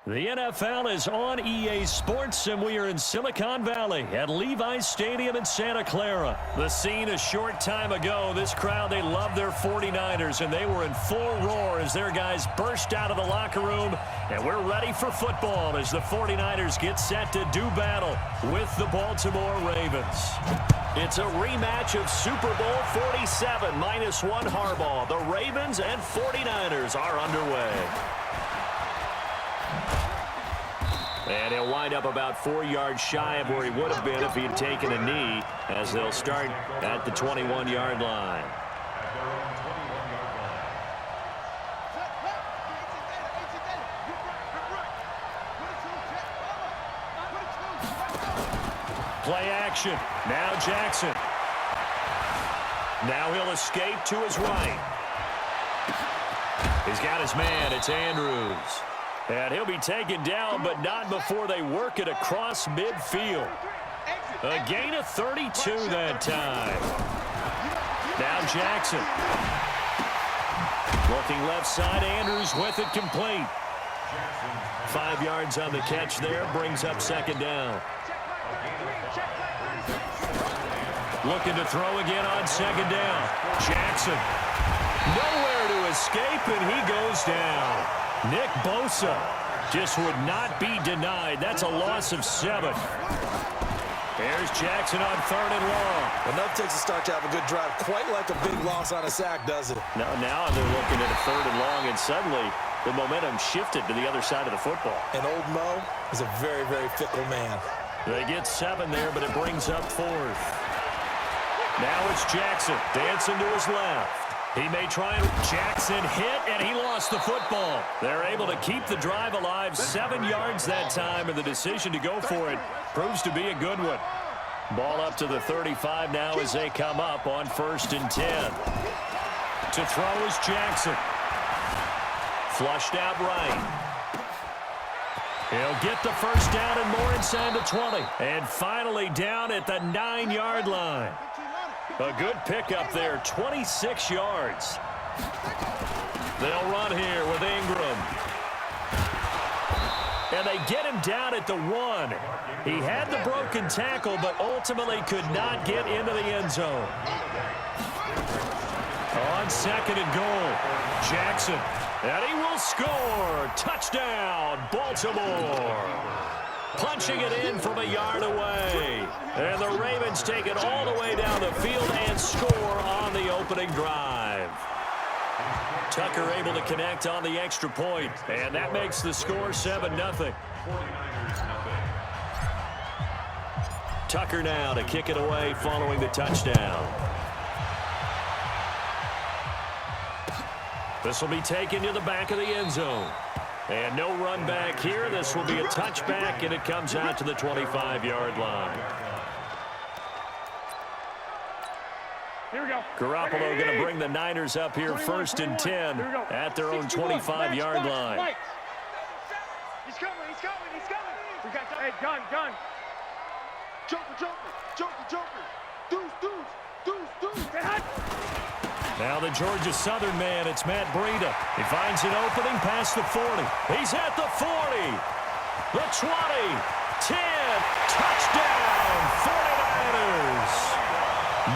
The NFL is on EA Sports, and we are in Silicon Valley at Levi's Stadium in Santa Clara. The scene a short time ago, this crowd, they love their 49ers, and they were in full roar as their guys burst out of the locker room, and we're ready for football as the 49ers get set to do battle with the Baltimore Ravens. It's a rematch of Super Bowl 47, -1 Harbaugh. The Ravens and 49ers are underway. And he'll wind up about 4 yards shy of where he would have been if he had taken a knee, as they'll start at the 21-yard line. Play action. Now Jackson. Now he'll escape to his right. He's got his man. It's Andrews. And he'll be taken down, but not before they work it across midfield. A gain of 32 that time. Now Jackson. Looking left side, Andrews with it complete. 5 yards on the catch there, brings up second down. Looking to throw again on second down. Jackson. Nowhere to escape, and he goes down. Nick Bosa just would not be denied. That's a loss of 7. There's Jackson on 3rd and long. Enough takes a start to have a good drive. Quite like a big loss on a sack, does it? Now they're looking at a 3rd and long, and suddenly the momentum shifted to the other side of the football. And old Mo is a very, very fickle man. They get 7 there, but it brings up 4th. Now it's Jackson dancing to his left. He may try and Jackson hit, and he lost the football. They're able to keep the drive alive, 7 yards that time, and the decision to go for it proves to be a good one. Ball up to the 35 now as they come up on 1st and 10. To throw is Jackson. Flushed out right. He'll get the first down and more inside the 20. And finally down at the 9-yard line. A good pickup there, 26 yards. They'll run here with Ingram. And they get him down at the 1. He had the broken tackle, but ultimately could not get into the end zone. On 2nd and goal, Jackson. And he will score. Touchdown, Baltimore. Punching it in from a yard away. And the Ravens take it all the way down the field and score on the opening drive. Tucker able to connect on the extra point, and that makes the score 7-0. Tucker now to kick it away following the touchdown. This will be taken to the back of the end zone. And no run back here. This will be a touchback, and it comes out to the 25-yard line. Here we go. Garoppolo going to bring the Niners up here 1st and 10 at their own 25-yard line. He's coming. We got hey, gun. Joker. Deuce. Now the Georgia Southern man, it's Matt Breida. He finds an opening past the 40. He's at the 40. The 20. 10. Touchdown, 49ers.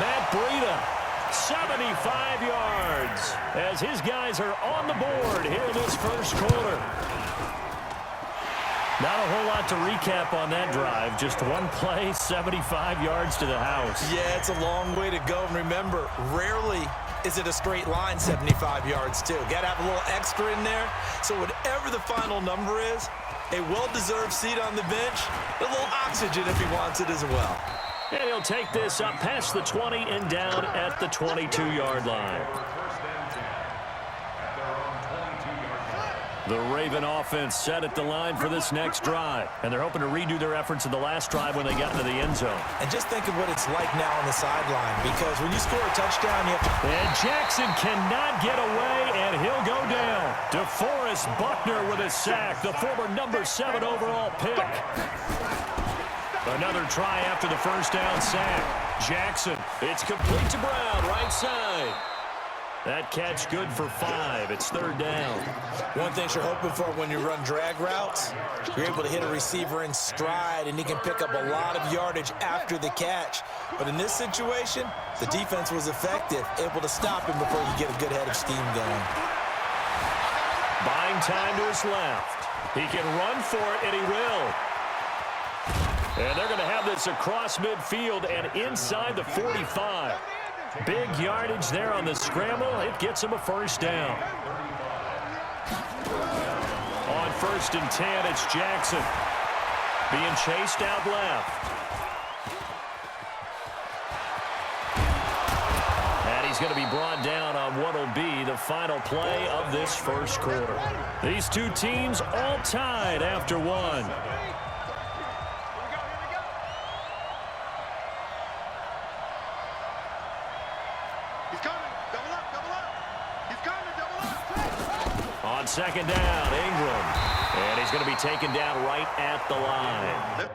Matt Breida, 75 yards, as his guys are on the board here in this first quarter. Not a whole lot to recap on that drive. Just one play, 75 yards to the house. Yeah, it's a long way to go. And remember, rarely is it a straight line 75 yards, too. Got to have a little extra in there. So whatever the final number is, a well-deserved seat on the bench, a little oxygen if he wants it as well. And he'll take this up past the 20 and down at the 22-yard line. The Raven offense set at the line for this next drive. And they're hoping to redo their efforts in the last drive when they got into the end zone. And just think of what it's like now on the sideline, because when you score a touchdown, you have to... And Jackson cannot get away, and he'll go down. DeForest Buckner with a sack, the former number 7 overall pick. Another try after the first down sack. Jackson, it's complete to Brown, right side. That catch good for 5. It's 3rd down. One thing you're hoping for when you run drag routes, you're able to hit a receiver in stride, and he can pick up a lot of yardage after the catch. But in this situation, the defense was effective, able to stop him before you get a good head of steam going. Buying time to his left. He can run for it, and he will. And they're going to have this across midfield and inside the 45. Big yardage there on the scramble. It gets him a 1st down. On 1st and 10, it's Jackson. Being chased out left. And he's going to be brought down on what will be the final play of this 1st quarter. These two teams all tied after 1. On 2nd down, Ingram. And he's going to be taken down right at the line.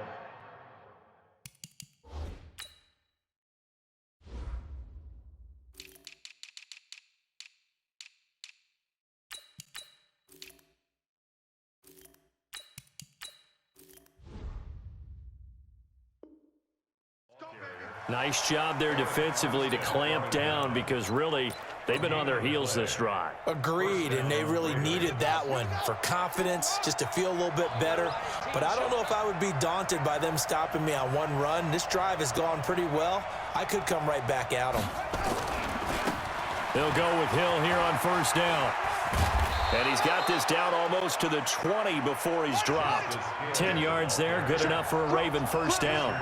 Nice job there defensively to clamp down because really they've been on their heels this drive. Agreed, and they really needed that one for confidence, just to feel a little bit better. But I don't know if I would be daunted by them stopping me on one run. This drive has gone pretty well. I could come right back at them. They'll go with Hill here on 1st down. And he's got this down almost to the 20 before he's dropped. 10 yards there, good enough for a Raven 1st down.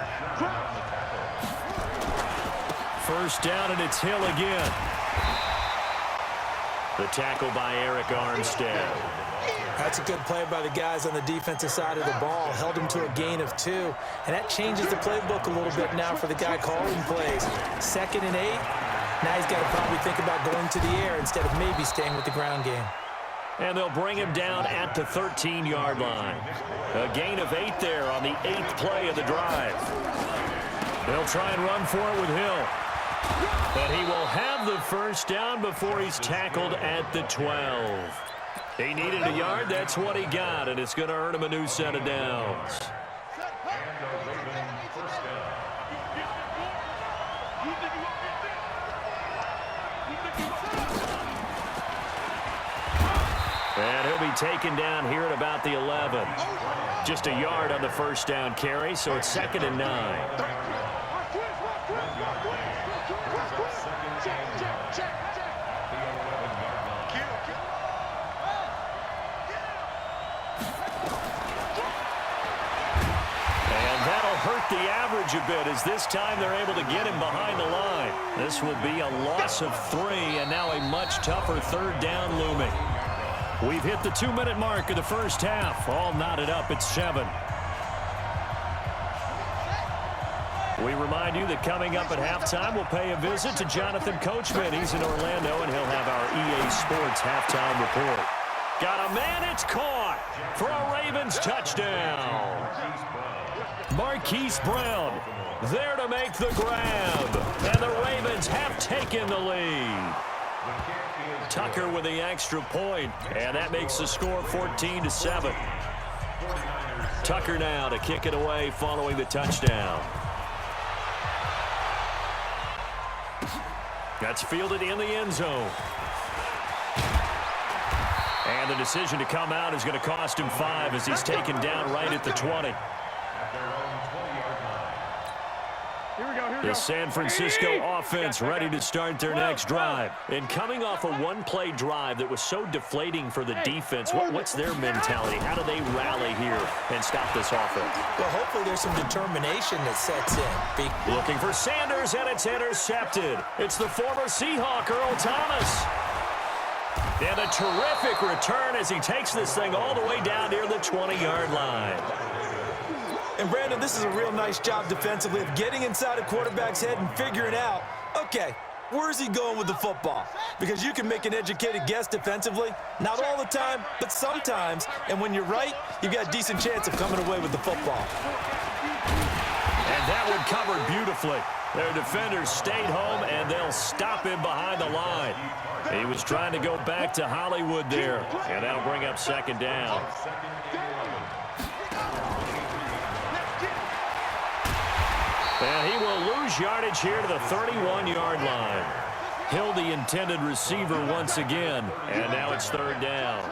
1st down, and it's Hill again. The tackle by Eric Armstead. That's a good play by the guys on the defensive side of the ball. Held him to a gain of 2. And that changes the playbook a little bit now for the guy calling plays. 2nd and 8. Now he's got to probably think about going to the air instead of maybe staying with the ground game. And they'll bring him down at the 13-yard line. A gain of 8 there on the 8th play of the drive. They'll try and run for it with Hill. But he will have the 1st down before he's tackled at the 12. He needed a yard. That's what he got, and it's going to earn him a new set of downs. And he'll be taken down here at about the 11. Just a yard on the 1st down carry, so it's 2nd and 9. Hurt the average a bit as this time they're able to get him behind the line. This will be a loss of 3 and now a much tougher 3rd down looming. We've hit the 2-minute mark of the 1st half. All knotted up at 7. We remind you that coming up at halftime, we'll pay a visit to Jonathan Coachman. He's in Orlando, and he'll have our EA Sports halftime report. Got a man, it's caught for a Ravens touchdown. Marquise Brown there to make the grab, and the Ravens have taken the lead. Tucker with the extra point, and that makes the score 14-7. Tucker now to kick it away following the touchdown. That's fielded in the end zone. And the decision to come out is going to cost him 5 as he's taken down right at the 20. The San Francisco offense ready to start their next drive. And coming off a one-play drive that was so deflating for the defense, what's their mentality? How do they rally here and stop this offense? Well, hopefully there's some determination that sets in. Looking for Sanders, and it's intercepted. It's the former Seahawk, Earl Thomas. And a terrific return as he takes this thing all the way down near the 20-yard line. And, Brandon, this is a real nice job defensively of getting inside a quarterback's head and figuring out, okay, where's he going with the football? Because you can make an educated guess defensively. Not all the time, but sometimes. And when you're right, you've got a decent chance of coming away with the football. And that one covered beautifully. Their defenders stayed home, and they'll stop him behind the line. He was trying to go back to Hollywood there, and that'll bring up second down. And he will lose yardage here to the 31-yard line. Hill, the intended receiver once again, and now it's third down.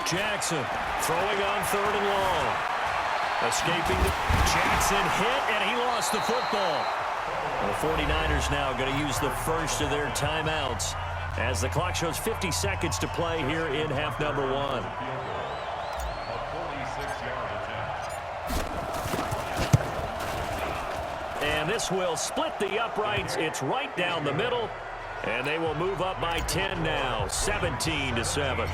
Jackson throwing on third and long. Escaping. Jackson hit, and he lost the football. The 49ers now going to use the first of their timeouts as the clock shows 50 seconds to play here in half number one. And this will split the uprights. It's right down the middle, and they will move up by 10 now, 17-7.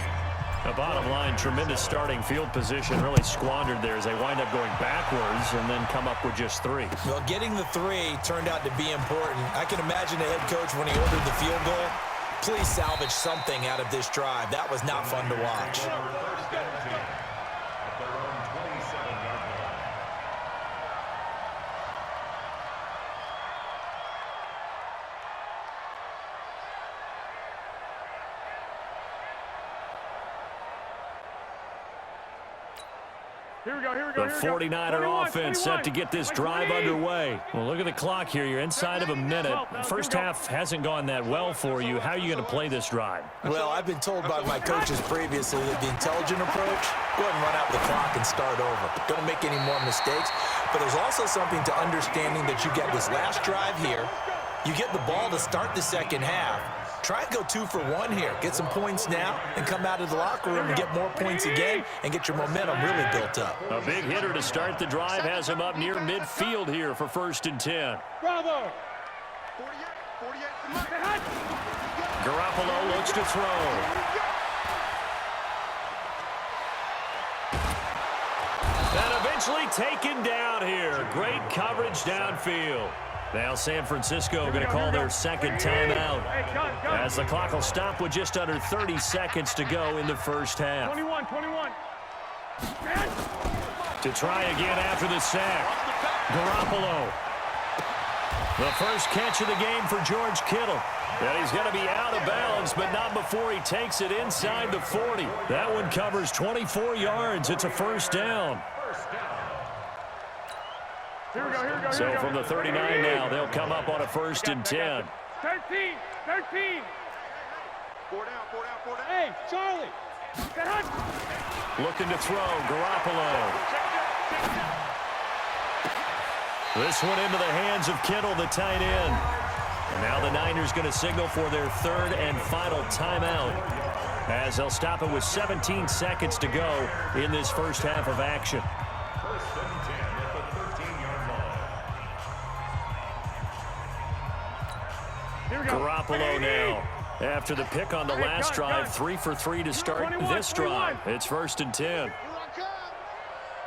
The bottom line, tremendous starting field position, really squandered there as they wind up going backwards and then come up with just 3. Well, getting the 3 turned out to be important. I can imagine the head coach when he ordered the field goal. Please salvage something out of this drive. That was not fun to watch. Here we go, here we go, The 49er offense set to get this drive underway. Well, look at the clock here. You're inside of a minute. First half hasn't gone that well for you. How are you going to play this drive? Well, I've been told by my coaches previously that the intelligent approach, go ahead and run out the clock and start over. Don't make any more mistakes. But there's also something to understanding that you get this last drive here. You get the ball to start the second half. Try and go 2 for 1 here. Get some points now and come out of the locker room and get more points again and get your momentum really built up. A big hitter to start the drive has him up near midfield here for 1st and 10. Bravo! Garoppolo looks to throw. And eventually taken down here. Great coverage downfield. Now San Francisco going to call their second timeout as the clock will stop with just under 30 seconds to go in the first half. 21. To try again after the sack. Garoppolo. The first catch of the game for George Kittle. And he's going to be out of bounds, but not before he takes it inside the 40. That one covers 24 yards. It's a first down. Here we go. So from the 39 now, they'll come up on a 1st and 10. 13. 4 down. Hey, Charlie. Looking to throw, Garoppolo. This one into the hands of Kittle, the tight end. And now the Niners going to signal for their 3rd and final timeout as they'll stop it with 17 seconds to go in this first half of action. Garoppolo now. After the pick on the last drive, 3 for 3 to start this drive. It's 1st and 10.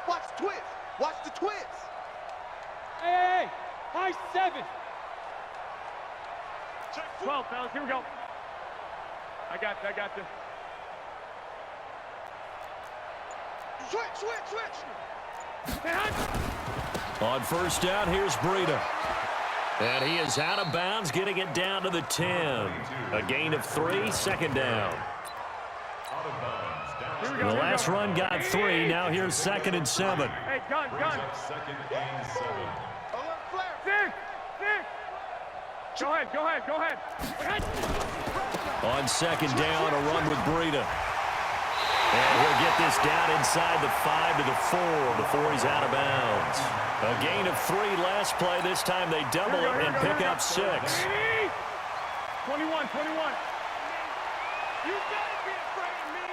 Watch the twist. Watch the twist. Hey, high 7. 12, fellas. Here we go. I got this. Switch. On 1st down, here's Breida. And he is out of bounds, getting it down to the 10. A gain of 3, 2nd down. The last run got 3. Now here's 2nd and 7. Hey, gun. Go ahead. On 2nd down, a run with Breida. And he'll get this down inside the 5 to the 4 before he's out of bounds. A gain of 3 last play. This time they double it and pick up 6. 21. You gotta be afraid of me.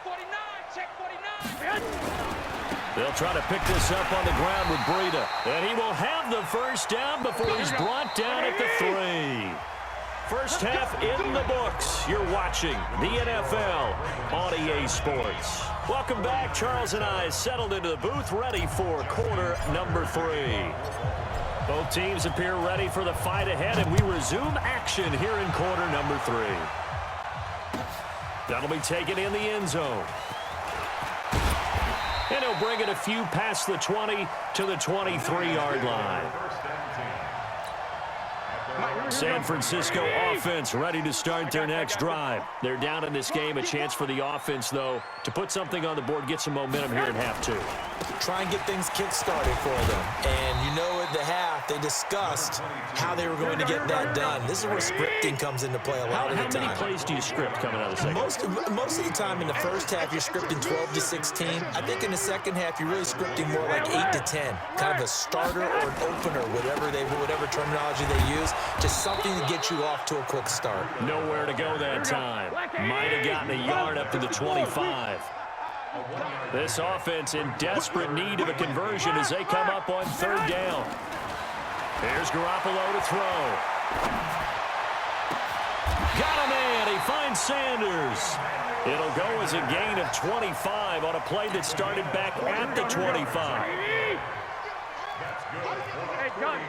49, check 49. They'll try to pick this up on the ground with Breida. And he will have the first down before he's brought down at the 3. First half in the books. You're watching the NFL on EA Sports. Welcome back. Charles and I settled into the booth, ready for quarter number 3. Both teams appear ready for the fight ahead, and we resume action here in quarter number 3. That'll be taken in the end zone. And he'll bring it a few past the 20 to the 23-yard line. San Francisco offense ready to start their next drive. They're down in this game. A chance for the offense, though, to put something on the board, get some momentum here in half two. Try and get things kick-started for them. And you know at the half, they discussed how they were going to get that done. This is where scripting comes into play a lot of the time. How many plays do you script coming out of the second? Most of the time in the first half, you're scripting 12 to 16. I think in the second half, you're really scripting more like 8 to 10. Kind of a starter or an opener, whatever terminology they use. Just something to get you off to a quick start. Nowhere to go that time. Might have gotten a yard up to the 25. This offense in desperate need of a conversion as they come up on third down. Here's Garoppolo to throw. Got a man. He finds Sanders. It'll go as a gain of 25 on a play that started back at the 25. Hey, gun.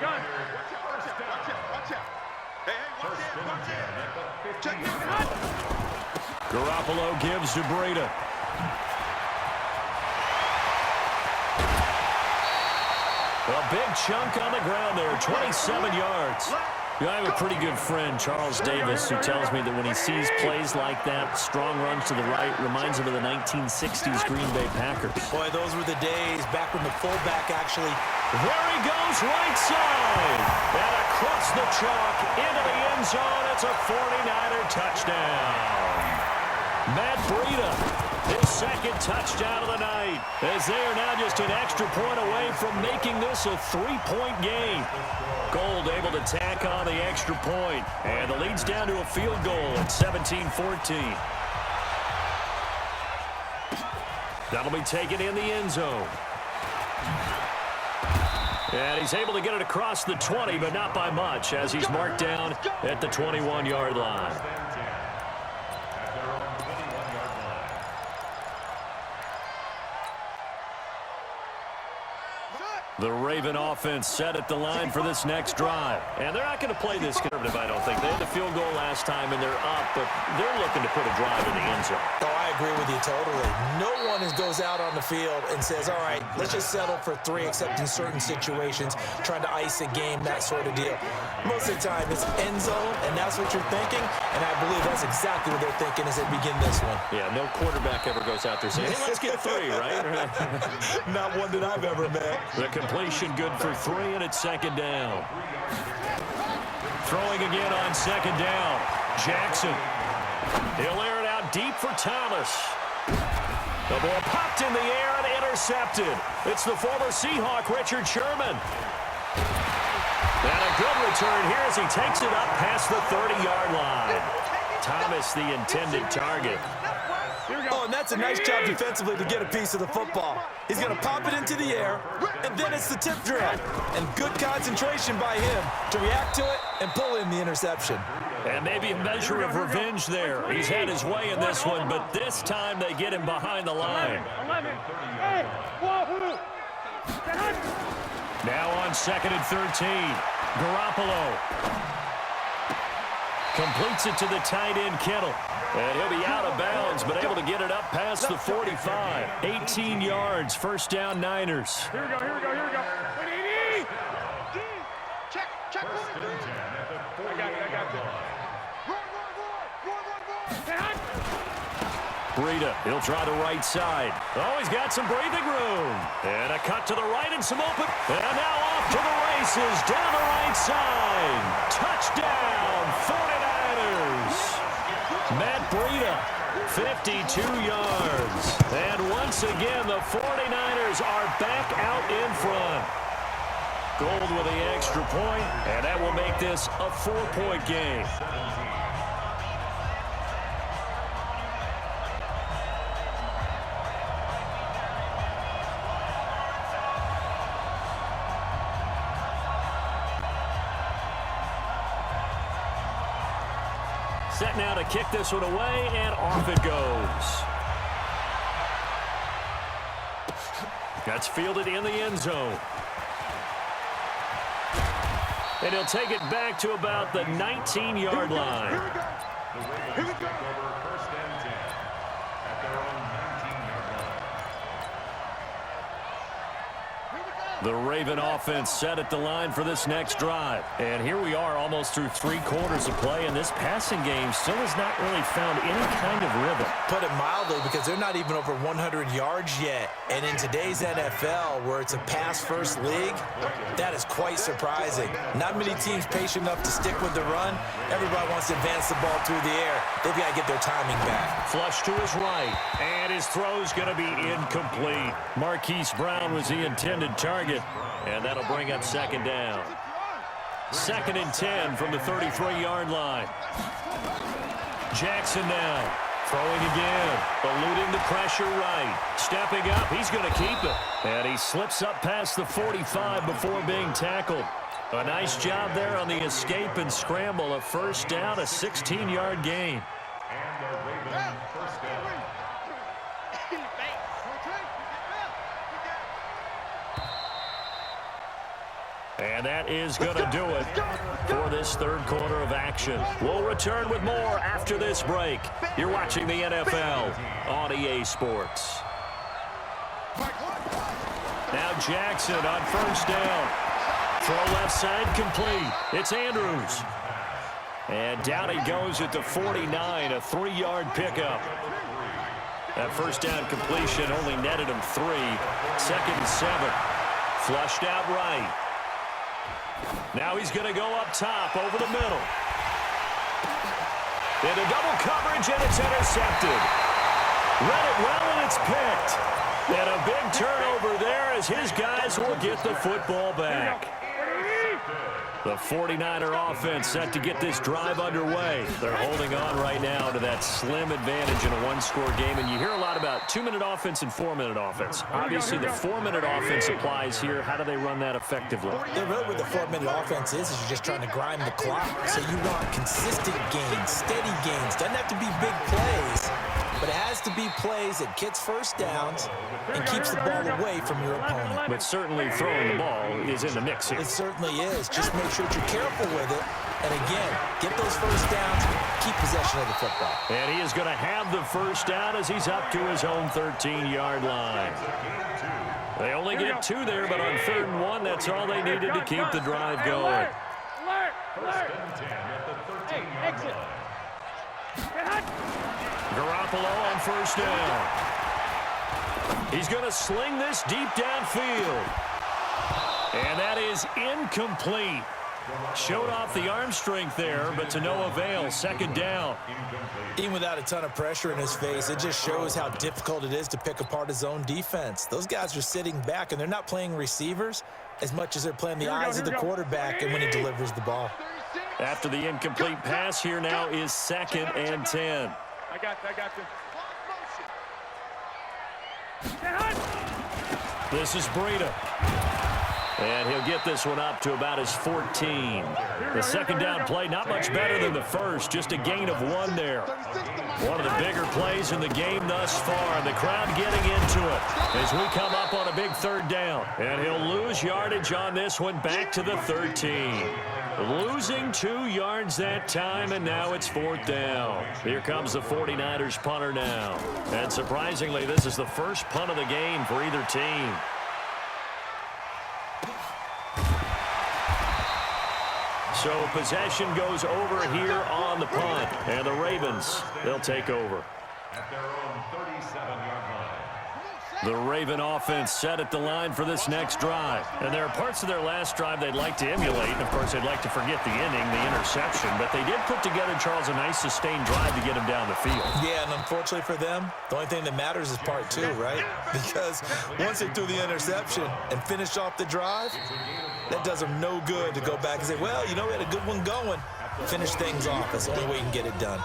Garoppolo gives to Breida. A big chunk on the ground there, 27 yards. I have a pretty good friend, Charles Davis, who tells me that when he sees plays like that, strong runs to the right, reminds him of the 1960s Green Bay Packers. Boy, those were the days back when the fullback actually... There he goes, right side. And across the chalk, into the end zone. It's a 49er touchdown. Matt Breida, his second touchdown of the night, as they are now just an extra point away from making this a 3-point game. Gold able to tack on the extra point, and the lead's down to a field goal at 17-14. That'll be taken in the end zone. And he's able to get it across the 20, but not by much, as he's marked down at the 21-yard line. The Raven offense set at the line for this next drive. And they're not going to play this conservative, I don't think. They had the field goal last time, and they're up, but they're looking to put a drive in the end zone. Oh, I agree with you totally. No one goes out on the field and says, all right, let's just settle for 3, except in certain situations, trying to ice a game, that sort of deal. Most of the time, it's end zone, and that's what you're thinking, and I believe that's exactly what they're thinking as they begin this one. Yeah, no quarterback ever goes out there saying, hey, let's get 3, right? Not one that I've ever met. The completion good for 3, and it's second down. Throwing again on second down. Jackson. He'll air it out deep for Thomas. The ball popped in the air and intercepted. It's the former Seahawk, Richard Sherman. And a good return here as he takes it up past the 30-yard line. Thomas, the intended target. Oh, and that's a nice job defensively to get a piece of the football. He's going to pop it into the air, and then it's the tip drill. And good concentration by him to react to it and pull in the interception. And maybe a measure of revenge there. He's had his way in this one, but this time they get him behind the line. Now on 2nd and 13. Garoppolo completes it to the tight end, Kittle. And he'll be out of bounds, but able to get it up past the 45. 18 yards, first down Niners. Here we go. Check. I got it. Roar. Breida, he'll try the right side. Oh, he's got some breathing room. And a cut to the right and some open. And now off to the races, down the right side. Touchdown, 49ers. Matt Breida, 52 yards. And once again, the 49ers are back out in front. Gold with the extra point, and that will make this a 4-point game. Set now to kick this one away, and off it goes. That's fielded in the end zone. And he'll take it back to about the 19-yard line. Here we go. The Raven offense set at the line for this next drive. And here we are almost through 3 quarters of play, and this passing game still has not really found any kind of rhythm. Put it mildly, because they're not even over 100 yards yet. And in today's NFL, where it's a pass-first league, that is quite surprising. Not many teams patient enough to stick with the run. Everybody wants to advance the ball through the air. They've got to get their timing back. Flush to his right, and his throw's going to be incomplete. Marquise Brown was the intended target. And that'll bring up second down. 2nd and 10 from the 33-yard line. Jackson now throwing again, eluding the pressure right. Stepping up, he's going to keep it. And he slips up past the 45 before being tackled. A nice job there on the escape and scramble. A first down, a 16-yard gain. And that is going to do it for this 3rd quarter of action. We'll return with more after this break. You're watching the NFL on EA Sports. Now Jackson on first down. Throw left side complete. It's Andrews. And down he goes at the 49, a 3-yard pickup. That first down completion only netted him 3. 2nd and 7. Flushed out right. Now he's going to go up top over the middle. Into double coverage, and it's intercepted. Read it well, and it's picked. And a big turnover there as his guys will get the football back. The 49er offense set to get this drive underway. They're holding on right now to that slim advantage in a 1-score game. And you hear a lot about 2-minute offense and 4-minute offense. Obviously, the 4-minute offense applies here. How do they run that effectively? Yeah, really what the 4-minute offense is you're just trying to grind the clock. So you want consistent gains, steady gains. Doesn't have to be big plays, but it has to be plays that gets first downs and keeps the ball away from your opponent. But certainly throwing the ball is in the mix here. It certainly is. Just make sure that you're careful with it. And again, get those first downs, keep possession of the football. And he is going to have the first down as he's up to his own 13-yard line. They only get 2 there, but on 3rd and 1, that's all they needed to keep the drive going. Hey, exit. Garoppolo on first down. He's going to sling this deep downfield. And that is incomplete. Showed off the arm strength there, but to no avail. 2nd down. Even without a ton of pressure in his face, it just shows how difficult it is to pick apart his own defense. Those guys are sitting back, and they're not playing receivers as much as they're playing the eyes of the quarterback and when he delivers the ball. After the incomplete pass, here now is 2nd and 10. I got you. This is Breida. And he'll get this one up to about his 14. The 2nd down play, not much better than the first, just a gain of 1 there. One of the bigger plays in the game thus far, and the crowd getting into it as we come up on a big 3rd down. And he'll lose yardage on this one back to the 13. Losing 2 yards that time, and now it's 4th down. Here comes the 49ers punter now. And surprisingly, this is the first punt of the game for either team. So possession goes over here on the punt. And the Ravens, they'll take over. At their own 37-yard line. The Raven offense set at the line for this next drive. And there are parts of their last drive they'd like to emulate. And, of course, they'd like to forget the inning, the interception. But they did put together, Charles, a nice sustained drive to get him down the field. Yeah, and unfortunately for them, the only thing that matters is part 2, right? Because once they threw the interception and finished off the drive, that does them no good to go back and say, well, you know, we had a good one going. Finish things off. That's the only way you can get it done.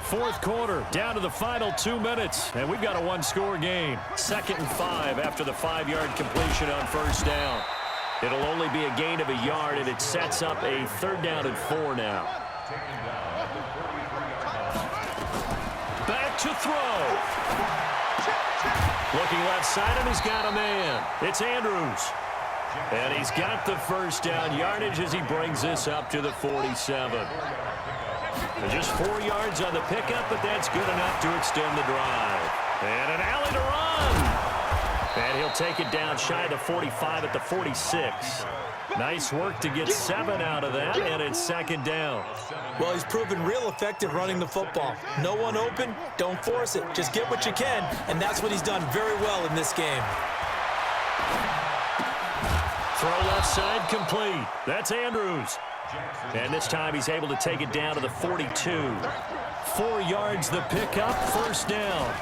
4th quarter, down to the final 2 minutes, and we've got a 1-score game. 2nd and 5 after the 5-yard completion on first down. It'll only be a gain of a yard, and it sets up a 3rd down and 4 now. Back to throw. Looking left side, and he's got a man. It's Andrews. And he's got the first down yardage as he brings this up to the 47. And just 4 yards on the pickup, but that's good enough to extend the drive. And an alley to run. And he'll take it down shy of the 45 at the 46. Nice work to get 7 out of that, and it's second down. Well, he's proven real effective running the football. No one open, don't force it. Just get what you can, and that's what he's done very well in this game. Throw left side complete. That's Andrews. And this time he's able to take it down to the 42. 4 yards the pickup, first down.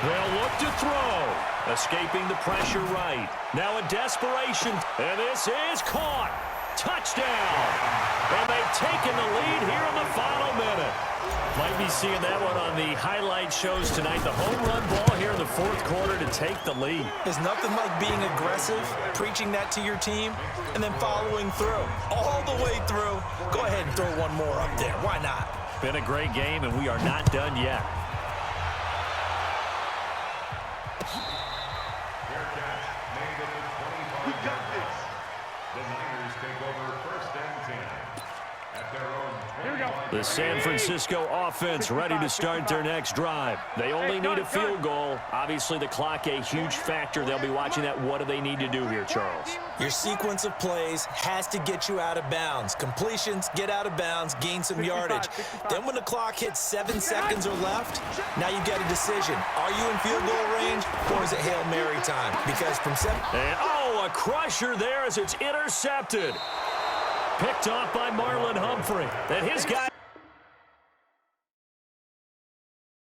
They'll look to throw. Escaping the pressure right. Now in desperation. And this is caught. Touchdown. And they've taken the lead here in the final minute. Might be seeing that one on the highlight shows tonight. The home run ball here in the fourth quarter to take the lead. There's nothing like being aggressive, preaching that to your team, and then following through. All the way through. Go ahead and throw one more up there. Why not? Been a great game, and we are not done yet. We got this. The Niners take over first and 10 at their own 20. The San Francisco offense ready to start their next drive. They only need a field goal. Obviously, the clock a huge factor. They'll be watching that. What do they need to do here, Charles? Your sequence of plays has to get you out of bounds. Completions, get out of bounds, gain some yardage. Then when the clock hits 7 seconds or left, now you get a decision. Are you in field goal range, or is it Hail Mary time? Because from 7... And, oh, a crusher there as it's intercepted. Picked off by Marlon Humphrey. And his guy...